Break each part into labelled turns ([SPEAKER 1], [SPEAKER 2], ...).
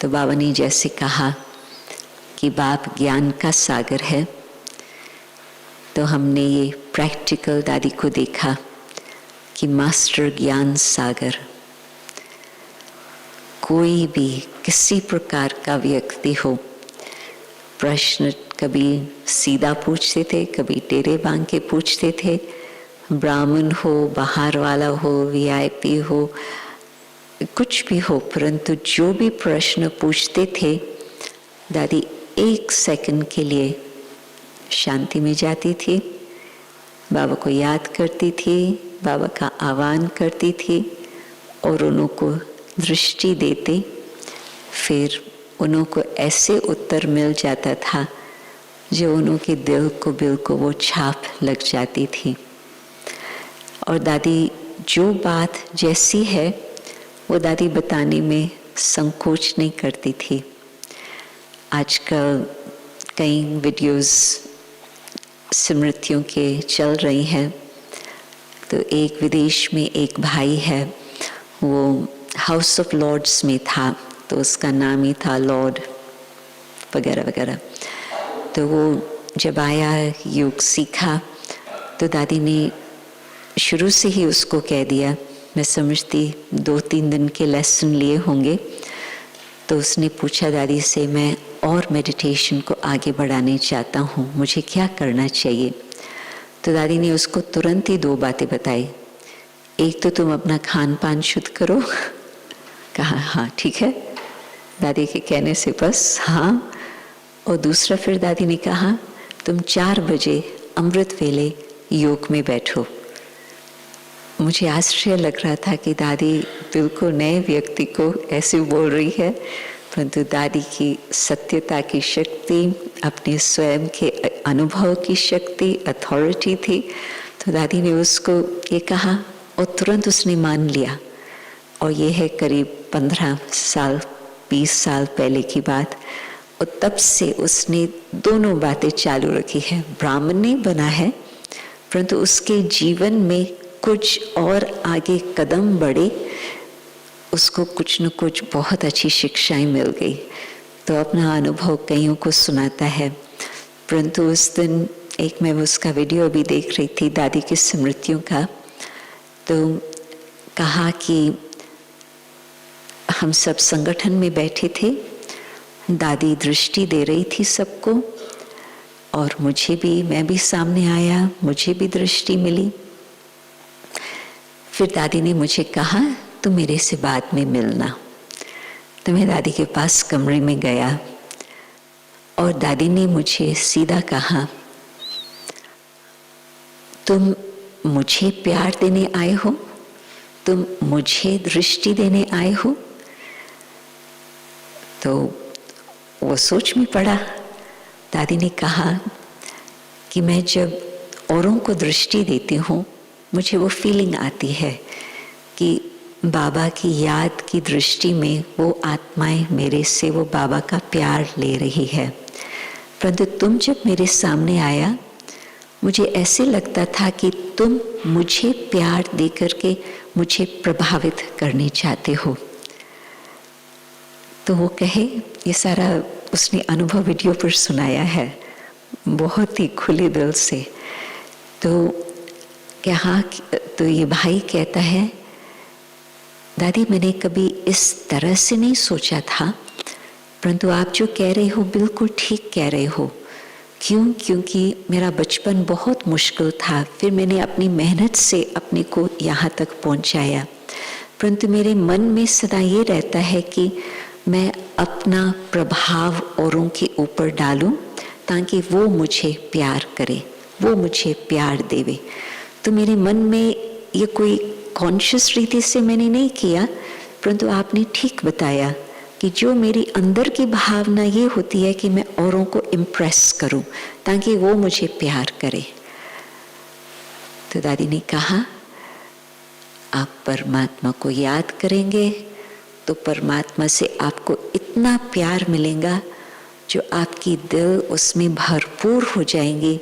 [SPEAKER 1] तो बाबा ने जैसे कहा कि बाप ज्ञान का सागर है, तो हमने ये प्रैक्टिकल दादी को देखा कि मास्टर ज्ञान सागर। कोई भी किसी प्रकार का व्यक्ति हो, प्रश्न कभी सीधा पूछते थे, कभी टेढ़े बांध के पूछते थे, ब्राह्मण हो, बाहर वाला हो, वीआईपी हो, कुछ भी हो, परंतु जो भी प्रश्न पूछते थे दादी 1 सेकंड के लिए शांति में जाती थी, बाबा को याद करती थी, बाबा का आह्वान करती थी और उनको दृष्टि देते, फिर उनको ऐसे उत्तर मिल जाता था जो उनके दिल को बिल्कुल वो छाप लग जाती थी। और दादी जो बात जैसी है वो दादी बताने में संकोच नहीं करती थी। आजकल कई वीडियोस स्मृतियों के चल रही हैं, तो एक विदेश में एक भाई है, वो हाउस ऑफ लॉर्ड्स में था, तो उसका नाम ही था लॉर्ड वगैरह वगैरह। तो वो जब आया, योग सीखा, तो दादी ने शुरू से ही उसको कह दिया, मैं समझती 2-3 दिन के लेसन लिए होंगे, तो उसने पूछा दादी से, मैं और मेडिटेशन को आगे बढ़ाने चाहता हूँ, मुझे क्या करना चाहिए? तो दादी ने उसको तुरंत ही 2 बातें बताई। एक तो तुम अपना खान पान शुद्ध करो। कहा हाँ ठीक है, दादी के कहने से बस हाँ। और दूसरा फिर दादी ने कहा तुम 4 बजे अमृत वेले योग में बैठो। मुझे आश्चर्य लग रहा था कि दादी बिल्कुल नए व्यक्ति को ऐसे बोल रही है, परंतु दादी की सत्यता की शक्ति, अपने स्वयं के अनुभव की शक्ति, अथॉरिटी थी। तो दादी ने उसको ये कहा और तुरंत उसने मान लिया। और ये है करीब 15 साल 20 साल पहले की बात। और तब से उसने दोनों बातें चालू रखी है। ब्राह्मण नहीं बना है, परंतु उसके जीवन में कुछ और आगे कदम बढ़े, उसको कुछ न कुछ बहुत अच्छी शिक्षाएं मिल गई। तो अपना अनुभव कईयों को सुनाता है। परंतु उस दिन एक मैं उसका वीडियो भी देख रही थी दादी की स्मृतियों का, तो कहा कि हम सब संगठन में बैठे थे, दादी दृष्टि दे रही थी सबको, और मुझे भी, मैं भी सामने आया, मुझे भी दृष्टि मिली। फिर दादी ने मुझे कहा तुम मेरे से बाद में मिलना। तो मैं दादी के पास कमरे में गया और दादी ने मुझे सीधा कहा तुम मुझे प्यार देने आए हो, तुम मुझे दृष्टि देने आए हो? तो वो सोच में पड़ा। दादी ने कहा कि मैं जब औरों को दृष्टि देती हूँ, मुझे वो फीलिंग आती है कि बाबा की याद की दृष्टि में वो आत्माएं मेरे से वो बाबा का प्यार ले रही है। परंतु तुम जब मेरे सामने आया, मुझे ऐसे लगता था कि तुम मुझे प्यार दे करके मुझे प्रभावित करने चाहते हो। तो वो कहे, ये सारा उसने अनुभव वीडियो पर सुनाया है, बहुत ही खुले दिल से। तो क्या, तो ये भाई कहता है दादी मैंने कभी इस तरह से नहीं सोचा था, परंतु आप जो कह रहे हो बिल्कुल ठीक कह रहे हो। क्यों? क्योंकि मेरा बचपन बहुत मुश्किल था, फिर मैंने अपनी मेहनत से अपने को यहाँ तक पहुँचाया, परंतु मेरे मन में सदा ये रहता है कि मैं अपना प्रभाव औरों के ऊपर डालूं ताकि वो मुझे प्यार करे, वो मुझे प्यार देवे। तो मेरे मन में ये कोई कॉन्शियस रीति से मैंने नहीं किया, परंतु आपने ठीक बताया कि जो मेरी अंदर की भावना ये होती है कि मैं औरों को इम्प्रेस करूं ताकि वो मुझे प्यार करे। तो दादी ने कहा आप परमात्मा को याद करेंगे तो परमात्मा से आपको इतना प्यार मिलेगा जो आपकी दिल उसमें भरपूर हो जाएंगे।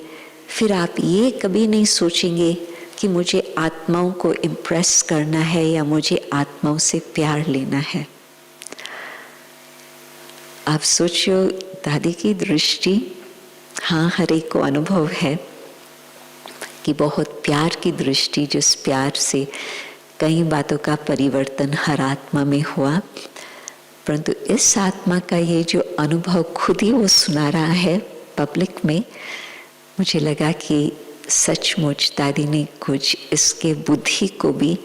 [SPEAKER 1] फिर आप ये कभी नहीं सोचेंगे कि मुझे आत्माओं को इम्प्रेस करना है या मुझे आत्माओं से प्यार लेना है। आप सोचो दादी की दृष्टि, हाँ हर एक को अनुभव है कि बहुत प्यार की दृष्टि, जिस प्यार से कई बातों का परिवर्तन हर आत्मा में हुआ, परंतु इस आत्मा का ये जो अनुभव खुद ही वो सुना रहा है पब्लिक में, मुझे लगा कि सचमुच दादी ने कुछ इसके बुद्धि को भी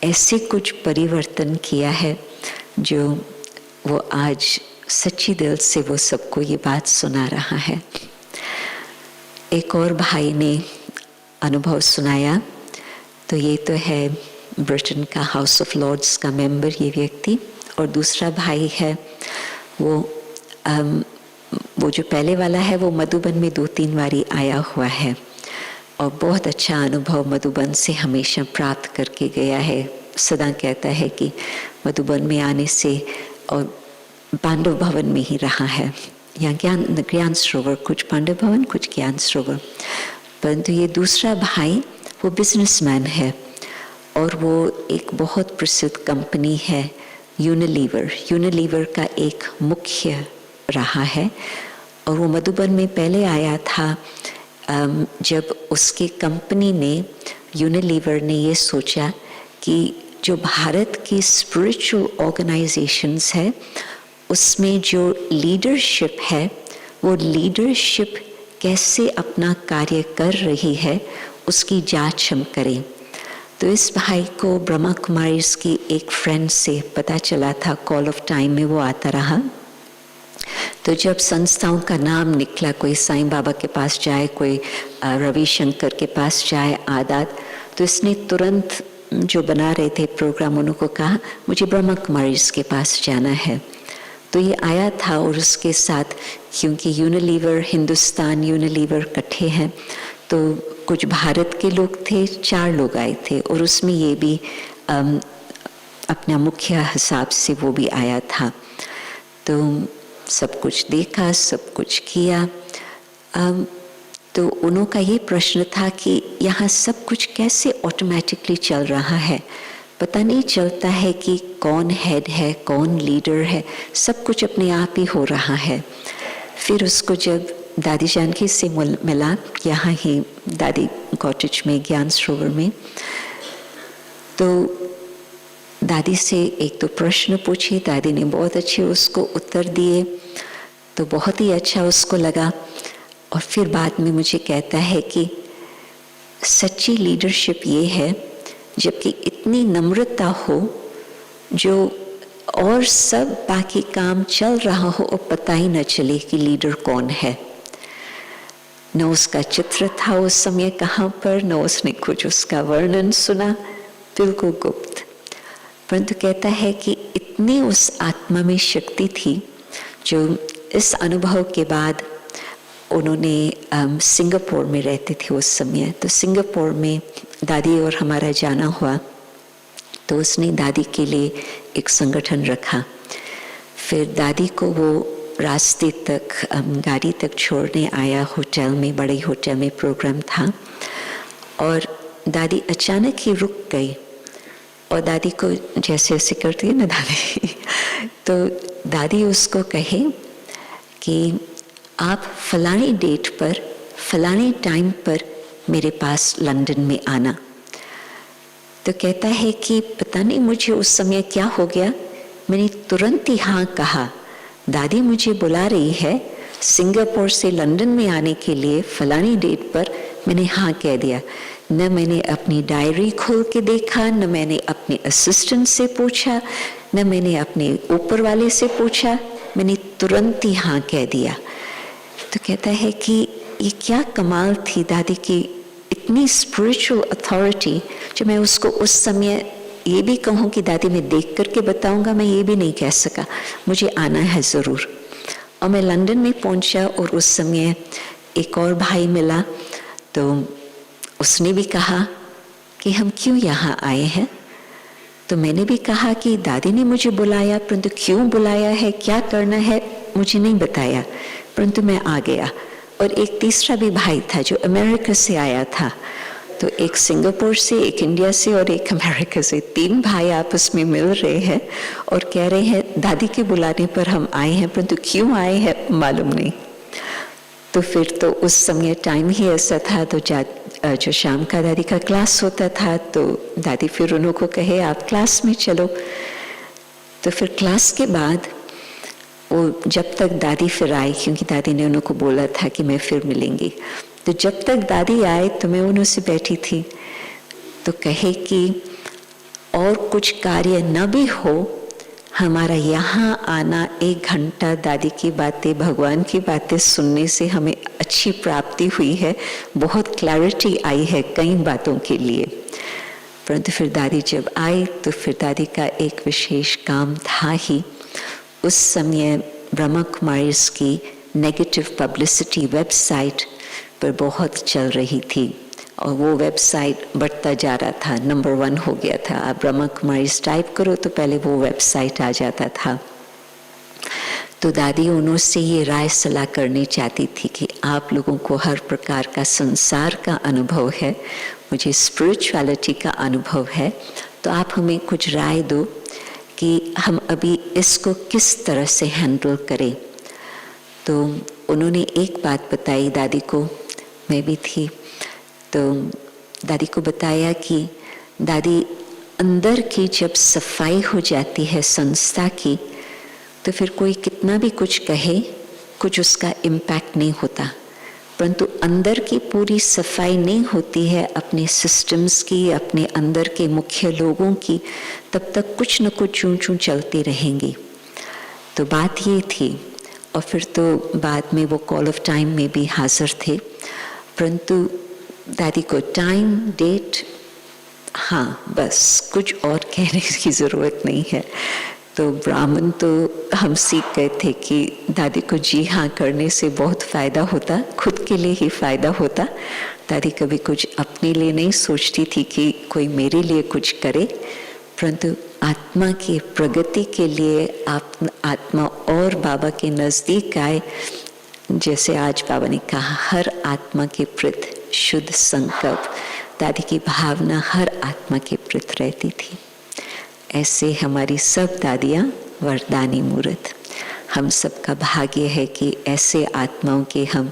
[SPEAKER 1] ऐसे कुछ परिवर्तन किया है जो वो आज सच्ची दिल से वो सबको ये बात सुना रहा है। एक और भाई ने अनुभव सुनाया, तो ये तो है ब्रिटेन का हाउस ऑफ लॉर्ड्स का मेंबर ये व्यक्ति, और दूसरा भाई है वो जो पहले वाला है वो मधुबन में 2-3 बारी आया हुआ है और बहुत अच्छा अनुभव मधुबन से हमेशा प्राप्त करके गया है। सदा कहता है कि मधुबन में आने से, और पांडव भवन में ही रहा है, या ज्ञान सरोवर, कुछ पांडव भवन कुछ ज्ञान सरोवर। परंतु ये दूसरा भाई वो बिजनेसमैन है और वो एक बहुत प्रसिद्ध कंपनी है यूनिलीवर का एक मुख्य रहा है, और वो मधुबन में पहले आया था जब उसकी कंपनी ने, यूनिलीवर ने ये सोचा कि जो भारत की स्पिरिचुअल ऑर्गेनाइजेशंस है उसमें जो लीडरशिप है वो लीडरशिप कैसे अपना कार्य कर रही है उसकी जांच हम करें। तो इस भाई को ब्रह्मा कुमारीज की एक फ्रेंड से पता चला था, कॉल ऑफ टाइम में वो आता रहा। तो जब संस्थाओं का नाम निकला, कोई साईं बाबा के पास जाए, कोई रविशंकर के पास जाए आदात, तो इसने तुरंत जो बना रहे थे प्रोग्राम उनको कहा मुझे ब्रह्मा कुमारीज के पास जाना है। तो ये आया था और उसके साथ, क्योंकि यूनिलीवर हिंदुस्तान यूनिलीवर इकट्ठे हैं, तो कुछ भारत के लोग थे, 4 लोग आए थे और उसमें ये भी अपना मुख्य हिसाब से वो भी आया था। तो सब कुछ देखा, सब कुछ किया। तो उनका ये प्रश्न था कि यहाँ सब कुछ कैसे ऑटोमेटिकली चल रहा है, पता नहीं चलता है कि कौन हेड है, कौन लीडर है, सब कुछ अपने आप ही हो रहा है। फिर उसको जब दादी जानकी से मिला, यहाँ ही दादी कॉटेज में ज्ञान सरोवर में, तो दादी से एक तो प्रश्न पूछे, दादी ने बहुत अच्छे उसको उत्तर दिए, तो बहुत ही अच्छा उसको लगा। और फिर बाद में मुझे कहता है कि सच्ची लीडरशिप ये है जबकि इतनी नम्रता हो, जो और सब बाकी काम चल रहा हो और पता ही न चले कि लीडर कौन है। न उसका चित्र था उस समय कहाँ पर, न उसने कुछ उसका वर्णन सुना, बिल्कुल गुप्त। परंतु कहता है कि इतनी उस आत्मा में शक्ति थी, जो इस अनुभव के बाद उन्होंने सिंगापुर में रहते थे उस समय, तो सिंगापुर में दादी और हमारा जाना हुआ, तो उसने दादी के लिए एक संगठन रखा। फिर दादी को वो रास्ते तक गाड़ी तक छोड़ने आया होटल में, बड़े होटल में प्रोग्राम था, और दादी अचानक ही रुक गई और दादी को जैसे ऐसे करती है ना दादी तो दादी उसको कहे कि आप फलानी डेट पर फलानी टाइम पर मेरे पास लंदन में आना। तो कहता है कि पता नहीं मुझे उस समय क्या हो गया, मैंने तुरंत ही हाँ कहा। दादी मुझे बुला रही है सिंगापुर से लंदन में आने के लिए फलानी डेट पर, मैंने हाँ कह दिया। न मैंने अपनी डायरी खोल के देखा, न मैंने अपने असिस्टेंट से पूछा, न मैंने अपने ऊपर वाले से पूछा, मैंने तुरंत ही हाँ कह दिया। तो कहता है कि ये क्या कमाल थी दादी की, इतनी स्पिरिचुअल अथॉरिटी, जो मैं उसको उस समय ये भी कहूँ कि दादी मैं देख करके बताऊंगा, मैं ये भी नहीं कह सका, मुझे आना है ज़रूर। और मैं लंदन में पहुंचा और उस समय एक और भाई मिला, तो उसने भी कहा कि हम क्यों यहाँ आए हैं। तो मैंने भी कहा कि दादी ने मुझे बुलाया, परंतु क्यों बुलाया है, क्या करना है, मुझे नहीं बताया, परंतु मैं आ गया। और एक तीसरा भी भाई था जो अमेरिका से आया था, तो एक सिंगापुर से, एक इंडिया से और एक अमेरिका से, 3 भाई आपस में मिल रहे हैं और कह रहे हैं दादी के बुलाने पर हम आए हैं, परंतु क्यों आए हैं मालूम नहीं। तो फिर तो उस समय टाइम ही ऐसा था, तो जो शाम का दादी का क्लास होता था तो दादी फिर उनको कहे आप क्लास में चलो। तो फिर क्लास के बाद वो जब तक दादी फिर आई, क्योंकि दादी ने उनको बोला था कि मैं फिर मिलेंगी, तो जब तक दादी आए तो मैं उनसे बैठी थी। तो कहे कि और कुछ कार्य न भी हो, हमारा यहाँ आना 1 घंटा दादी की बातें, भगवान की बातें सुनने से हमें अच्छी प्राप्ति हुई है, बहुत क्लैरिटी आई है कई बातों के लिए। परंतु फिर दादी जब आई तो फिर दादी का एक विशेष काम था ही। उस समय ब्रह्मा कुमारीज की नेगेटिव पब्लिसिटी वेबसाइट पर बहुत चल रही थी और वो वेबसाइट बढ़ता जा रहा था, नंबर 1 हो गया था। आप ब्रह्मा कुमारीज टाइप करो तो पहले वो वेबसाइट आ जाता था। तो दादी उनसे ये राय सलाह करनी चाहती थी कि आप लोगों को हर प्रकार का संसार का अनुभव है, मुझे स्पिरिचुअलिटी का अनुभव है, तो आप हमें कुछ राय दो कि हम अभी इसको किस तरह से हैंडल करें। तो उन्होंने एक बात बताई दादी को, मैं भी थी, तो दादी को बताया कि दादी अंदर की जब सफाई हो जाती है संस्था की, तो फिर कोई कितना भी कुछ कहे कुछ उसका इम्पैक्ट नहीं होता, परंतु अंदर की पूरी सफाई नहीं होती है अपने सिस्टम्स की, अपने अंदर के मुख्य लोगों की, तब तक कुछ न कुछ चूं चलती रहेंगी। तो बात ये थी। और फिर तो बाद में वो कॉल ऑफ टाइम में भी हाजिर थे, परंतु दादी को टाइम, डेट, हाँ बस, कुछ और कहने की ज़रूरत नहीं है। तो ब्राह्मण तो हम सीख गए थे कि दादी को जी हाँ करने से बहुत फ़ायदा होता, खुद के लिए ही फ़ायदा होता। दादी कभी कुछ अपने लिए नहीं सोचती थी कि कोई मेरे लिए कुछ करे, परंतु आत्मा की प्रगति के लिए आत्मा और बाबा के नज़दीक आए। जैसे आज बाबा ने कहा, हर आत्मा के प्रति शुद्ध संकल्प, दादी की भावना हर आत्मा के प्रति रहती थी। ऐसे हमारी सब दादियाँ वरदानी मूर्त। हम सबका भाग्य है कि ऐसे आत्माओं के हम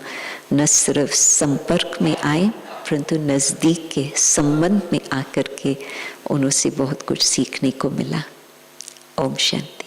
[SPEAKER 1] न सिर्फ संपर्क में आए, परंतु नज़दीक के संबंध में आकर के उनसे बहुत कुछ सीखने को मिला। ओम शांति।